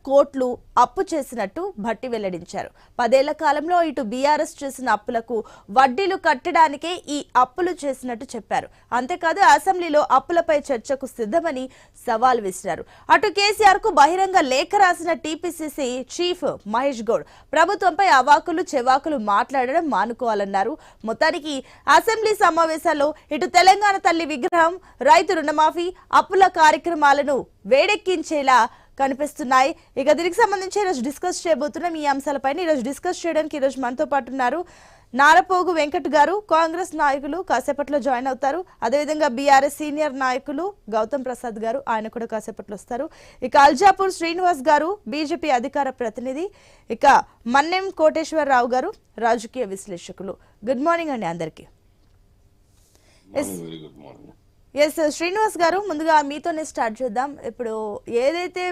కోట్లు అప్పు చేసినట్టు భట్టి వెల్లడించారు. 10 ఏళ్ల కాలంలో ఇటు బీఆర్ఎస్ చేసిన అప్పులకు వడ్డీలు కట్టడానికే ఈ అప్పులు చేసినట్టు చెప్పారు. అంతేకాదు అసెంబ్లీలో అప్పులపై చర్చకు సిద్ధమని సవాల్ విసిరారు. అటు కేసీఆర్ కు బహిరంగ లేఖ రాసిన టీపీసీసీ చీఫ్ మహేష్ గౌడ్ ప్రభుత్వంపై అవాకులు చెవాకులు మాట్లాడడం మానుకోవాలన్నారు. మొత్తానికి అసెంబ్లీ సమావేశాల్లో ఇటు తెలంగాణ తల్లి విగ్రహం, రైతు రుణమాఫీ, అప్పుల కార్యక్రమాలను వేడెక్కించేలా కనిపిస్తున్నాయి. ఇక దీనికి సంబంధించి ఈరోజు డిస్కస్ చేయబోతున్నాం. ఈ అంశాలపైన ఈరోజు డిస్కస్ చేయడానికి ఈరోజు మనతో పాటు ఉన్నారు నారపోగు వెంకట్ గారు, కాంగ్రెస్ నాయకులు, కాసేపట్లో జాయిన్ అవుతారు. అదేవిధంగా బీఆర్ఎస్ సీనియర్ నాయకులు గౌతమ్ ప్రసాద్ గారు, ఆయన కూడా కాసేపట్లో వస్తారు. ఇక అల్జాపూర్ శ్రీనివాస్ గారు, బీజేపీ అధికార ప్రతినిధి. ఇక మన్నెం కోటేశ్వరరావు గారు, రాజకీయ విశ్లేషకులు. గుడ్ మార్నింగ్ అండి అందరికీ. ఎస్ శ్రీనివాస్ గారు, ముందుగా మీతోనే స్టార్ట్ చేద్దాం. ఇప్పుడు ఏదైతే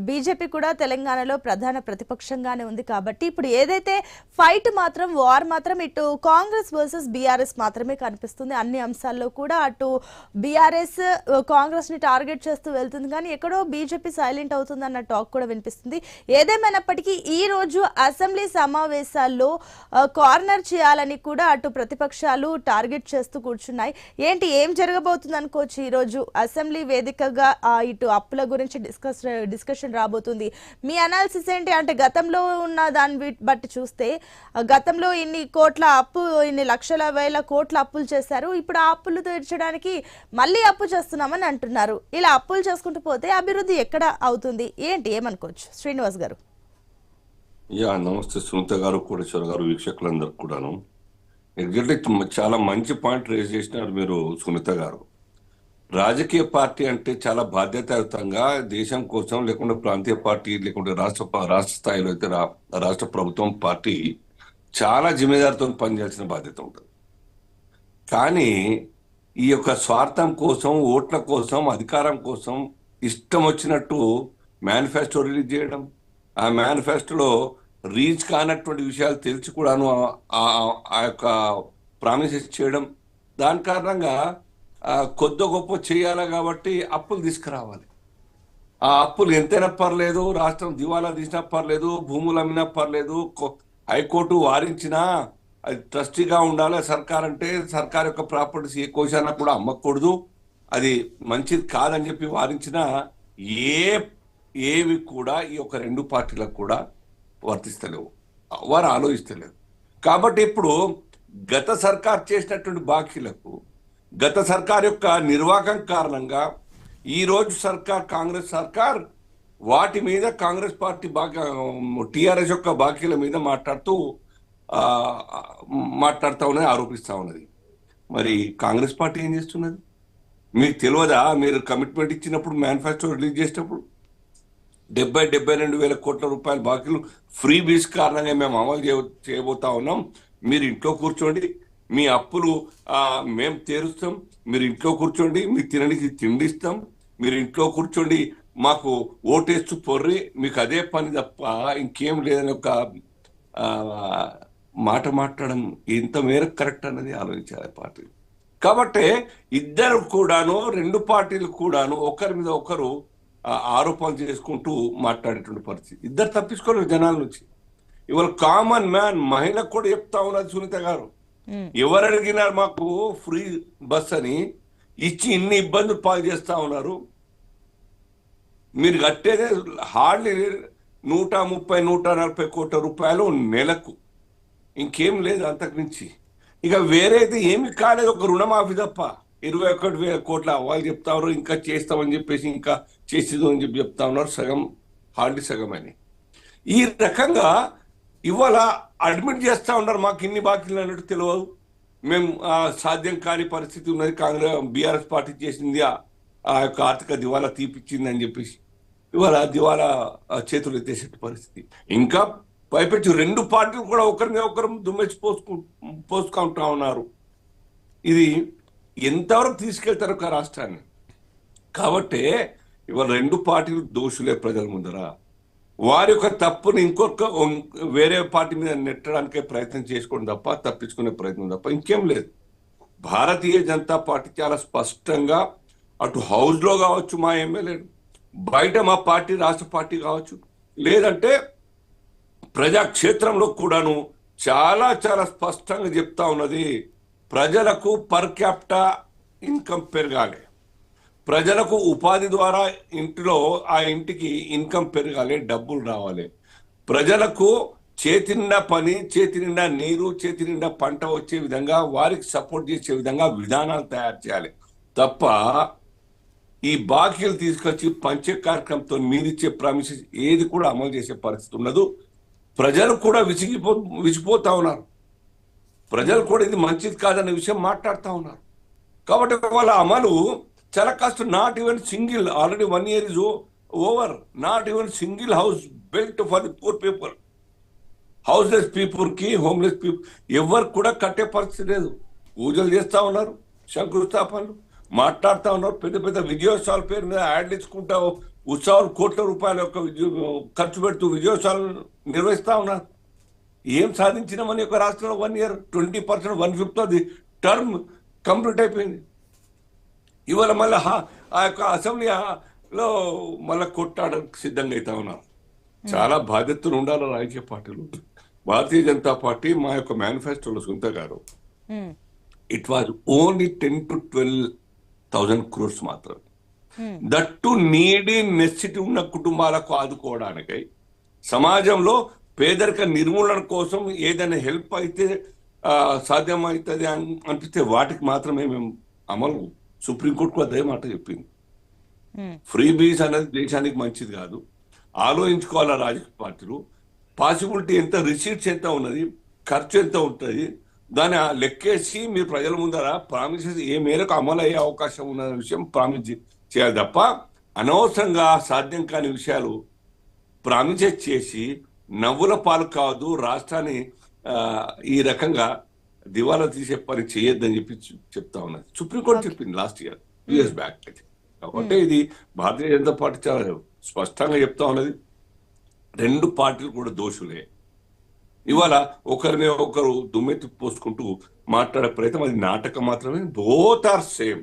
బీజేపీ కూడా తెలంగాణలో ప్రధాన ప్రతిపక్షంగానే ఉంది కాబట్టి ఇప్పుడు ఏదైతే ఫైట్ మాత్రం వార్ మాత్రం ఇటు కాంగ్రెస్ వర్సెస్ బీఆర్ఎస్ మాత్రమే కనిపిస్తుంది. అన్ని అంశాల్లో కూడా అటు బీఆర్ఎస్ కాంగ్రెస్ ని టార్గెట్ చేస్తూ వెళ్తుంది, కానీ ఎక్కడో బీజేపీ సైలెంట్ అవుతుంది అన్న టాక్ కూడా వినిపిస్తుంది. ఏదేమైనప్పటికీ ఈ రోజు అసెంబ్లీ సమావేశాల్లో కార్నర్ చేయాలని కూడా అటు ప్రతిపక్షాలు టార్గెట్ చేస్తూ కూర్చున్నాయి. ఏంటి, ఏం జరగబోతుంది అనుకోవచ్చు ఈ రోజు అసెంబ్లీ వేదికగా? ఇటు అప్పుల గురించి డిస్కషన్ రాబోతుంది. మీ అనాలిసిస్ ఏంటి? అంటే గతంలో ఉన్న దాన్ని బట్టి చూస్తే గతంలో ఇన్ని కోట్ల అప్పు, ఇన్ని లక్షల వేల కోట్ల అప్పులు చేశారు. ఇప్పుడు ఆ అప్పులు తీర్చడానికి మళ్ళీ అప్పు చేస్తున్నామని అంటున్నారు. ఇలా అప్పులు చేసుకుంటూ పోతే అభివృద్ధి ఎక్కడ అవుతుంది? ఏంటి, ఏమనుకోవచ్చు శ్రీనివాస్ గారు? నమస్తే సునీత గారు, కోటేశ్వర గారు, వీక్షకులందరూ కూడాను. ఎగ్జాక్ట్లీ చాలా మంచి పాయింట్ రేజ్ చేసినారు మీరు సునీత గారు. రాజకీయ పార్టీ అంటే చాలా బాధ్యతాయుతంగా దేశం కోసం, లేకుంటే ప్రాంతీయ పార్టీ, లేకుంటే రాష్ట్ర స్థాయిలో అయితే రాష్ట్ర ప్రభుత్వం పార్టీ చాలా జిమ్మేదారితో పనిచేయాల్సిన బాధ్యత ఉంటుంది. కానీ ఈ యొక్క స్వార్థం కోసం, ఓట్ల కోసం, అధికారం కోసం ఇష్టం వచ్చినట్టు మేనిఫెస్టో రిలీజ్ చేయడం, ఆ మేనిఫెస్టోలో రీచ్ కానటువంటి విషయాలు తెలిసి కూడాను ఆ యొక్క ప్రామిసెస్ చేయడం, దాని కారణంగా కొద్ది గొప్ప చేయాలి కాబట్టి అప్పులు తీసుకురావాలి. ఆ అప్పులు ఎంతైనా పర్లేదు, రాష్ట్రం దివాలా తీసినా పర్లేదు, భూములు అమ్మినా పర్లేదు, హైకోర్టు వారించినా అది ట్రస్టీగా ఉండాలి. సర్కార్ అంటే సర్కార్ యొక్క ప్రాపర్టీస్ ఏ కోశాన కూడా అమ్మకూడదు, అది మంచిది కాదని చెప్పి వారించినా ఏవి కూడా ఈ యొక్క రెండు పార్టీలకు కూడా వర్తిస్తలేవు, వారు ఆలోచిస్తలేరు. కాబట్టి ఇప్పుడు గత సర్కార్ చేసినటువంటి బాకీలకు, గత సర్కార్ యొక్క నిర్వాహకం కారణంగా ఈరోజు సర్కార్, కాంగ్రెస్ సర్కార్ వాటి మీద కాంగ్రెస్ పార్టీ టీఆర్ఎస్ యొక్క బాకీల మీద మాట్లాడుతూ ఉన్నది, ఆరోపిస్తూ ఉన్నది. మరి కాంగ్రెస్ పార్టీ ఏం చేస్తున్నది మీకు తెలియదా? మీరు కమిట్మెంట్ ఇచ్చినప్పుడు, మేనిఫెస్టో రిలీజ్ చేసినప్పుడు 72,000 కోట్ల రూపాయల బాకీలు ఫ్రీ బీస్ కారణంగా మేము అమలు చేయబోతా ఉన్నాం. మీరు ఇంట్లో కూర్చోండి, మీ అప్పులు మేము తీరుస్తాం, మీరు ఇంట్లో కూర్చోండి, మీ తినడానికి తిండి ఇస్తాం, మీరు ఇంట్లో కూర్చోండి, మాకు ఓటేస్తూ పొర్రి, మీకు అదే పని తప్ప ఇంకేం లేదని ఒక మాట మాట్లాడడం ఎంత మేరకు కరెక్ట్ అన్నది ఆలోచించాలి పార్టీ. కాబట్టి ఇద్దరు కూడాను, రెండు పార్టీలు కూడాను ఒకరి మీద ఒకరు ఆరోపణలు చేసుకుంటూ మాట్లాడేటువంటి పరిస్థితి. ఇద్దరు తప్పించుకోలేరు జనాల నుంచి. ఇవాళ కామన్ మ్యాన్, మహిళకు కూడా చెప్తా ఉన్నది సునీత గారు, ఎవరు అడిగినా మాకు ఫ్రీ బస్ అని ఇచ్చి ఇన్ని ఇబ్బందులు పాలు చేస్తా ఉన్నారు. మీరు కట్టేదే హార్డ్లీ 130-140 కోట్ల రూపాయలు నెలకు, ఇంకేం లేదు అంతకు మించి. ఇక వేరేది ఏమి కాలేదు, ఒక రుణమాఫీ తప్ప. 21,000 కోట్ల వాళ్ళు చెప్తా ఉన్నారు ఇంకా చేస్తామని చెప్పేసి, ఇంకా చేసేది అని చెప్పి చెప్తా ఉన్నారు, సగం హార్డ్లీ సగం అని. ఈ రకంగా ఇవాళ అడ్మిట్ చేస్తా ఉన్నారు, మాకు ఇన్ని బాకీలు అన్నట్టు తెలియదు, మేము సాధ్యం కాని పరిస్థితి ఉన్నది, బీఆర్ఎస్ పార్టీ చేసింది ఆ యొక్క ఆర్థిక దివాలా తీపిచ్చింది అని చెప్పేసి ఇవాళ దివాలా చేతులు ఎత్తేసే పరిస్థితి. ఇంకా పైపెచ్చి రెండు పార్టీలు కూడా ఒకరిని ఒకరు దుమ్మెచ్చి పోసుకుంటా ఉన్నారు. ఇది ఎంతవరకు తీసుకెళ్తారు ఒక రాష్ట్రాన్ని? కాబట్టి ఇవాళ రెండు పార్టీలు దోషులే ప్రజల ముందర. వారి యొక్క తప్పుని వేరే పార్టీ మీద నెట్టడానికే ప్రయత్నం చేసుకోవడం తప్ప, తప్పించుకునే ప్రయత్నం తప్ప ఇంకేం లేదు. భారతీయ జనతా పార్టీ చాలా స్పష్టంగా అటు హౌస్లో కావచ్చు మా ఎమ్మెల్యేలు, బయట మా పార్టీ రాష్ట్ర పార్టీ కావచ్చు, లేదంటే ప్రజాక్షేత్రంలో కూడాను చాలా చాలా స్పష్టంగా చెప్తా ఉన్నది. ప్రజలకు పర్ క్యాపిటా ఇన్కమ్ పెరగాలి, ప్రజలకు ఉపాధి ద్వారా ఇంటిలో ఆ ఇంటికి ఇన్కమ్ పెరగాలి, డబ్బులు రావాలి, ప్రజలకు చేతి నిండా పని, చేతి నిండా నీరు, చేతి నిండా పంట వచ్చే విధంగా వారికి సపోర్ట్ చేసే విధంగా విధానాలు తయారు చేయాలి తప్ప ఈ బాకీలు తీసుకొచ్చి పంచే కార్యక్రమంతో మీరిచ్చే ప్రామిసెస్ ఏది కూడా అమలు చేసే పరిస్థితి ఉండదు. ప్రజలు కూడా విసిగిపోతా ఉన్నారు. ప్రజలు కూడా ఇది మంచిది కాదనే విషయం మాట్లాడుతూ ఉన్నారు. కాబట్టి వాళ్ళ అమలు చాలా కష్టం. Not even single, already 1 year is over, not even single house built for the poor people. Houseless people కి, హోమ్లెస్ పీపుల్ ఎవరు కూడా కట్టే పరిస్థితి లేదు. పూజలు చేస్తా ఉన్నారు, శంకుస్థాపనలు మాట్లాడుతూ ఉన్నారు, పెద్ద పెద్ద విజయోత్సవాల పేరు మీద యాడ్లు ఇచ్చుకుంటా ఉత్సవాలు కోట్ల రూపాయల యొక్క ఖర్చు పెడుతూ విజయోత్సవాలు నిర్వహిస్తా ఉన్నారు. ఏం సాధించినామని ఒక రాష్ట్రంలో 1 year 20%, 1/5 అది టర్మ్ కంప్లీట్ అయిపోయింది. ఇవాళ మళ్ళీ ఆ యొక్క అసెంబ్లీలో మళ్ళీ కొట్టాడడానికి సిద్ధంగా అవుతా ఉన్నారు. చాలా బాధ్యతలు ఉండాలి రాజకీయ పార్టీలు. భారతీయ జనతా పార్టీ మా యొక్క మేనిఫెస్టోలో సునీత గారు, it was only 10 to 12,000 crores మాత్రం. దట్టు నీడీ నెసిటీ ఉన్న కుటుంబాలకు ఆదుకోవడానికై, సమాజంలో పేదరిక నిర్మూలన కోసం ఏదైనా హెల్ప్ అయితే సాధ్యమవుతుంది అనిపిస్తే వాటికి మాత్రమే మేము అమలు. సుప్రీంకోర్టు కూడా అదే మాట చెప్పింది. ఫ్రీ బీస్ అనేది దేశానికి మంచిది కాదు. ఆలోచించుకోవాలా రాజకీయ పార్టీలు. పాసిబిలిటీ ఎంత, రిసీట్స్ ఎంత ఉన్నది, ఖర్చు ఎంత ఉంటుంది, దాన్ని లెక్కేసి మీరు ప్రజల ముందర ప్రామిసెస్ ఏ మేరకు అమలు అయ్యే అవకాశం ఉన్న విషయం ప్రామిస్ చేయాలి తప్ప అనవసరంగా సాధ్యం కాని విషయాలు ప్రామిసెస్ చేసి నవ్వుల పాలు కాదు, రాష్ట్రాన్ని ఈ రకంగా దివాలా తీసే పని చేయొద్దని చెప్పి చెప్తా ఉన్నది. సుప్రీంకోర్టు చెప్పింది లాస్ట్ ఇయర్, 2 years బ్యాక్. కాబట్టి ఇది భారతీయ జనతా పార్టీ చాలా స్పష్టంగా చెప్తా ఉన్నది. 2 పార్టీలు కూడా దోషులే. ఇవాళ ఒకరిని ఒకరు దుమ్మెత్తి పోసుకుంటూ మాట్లాడే ప్రయత్నం, అది నాటకం మాత్రమే. Both are same.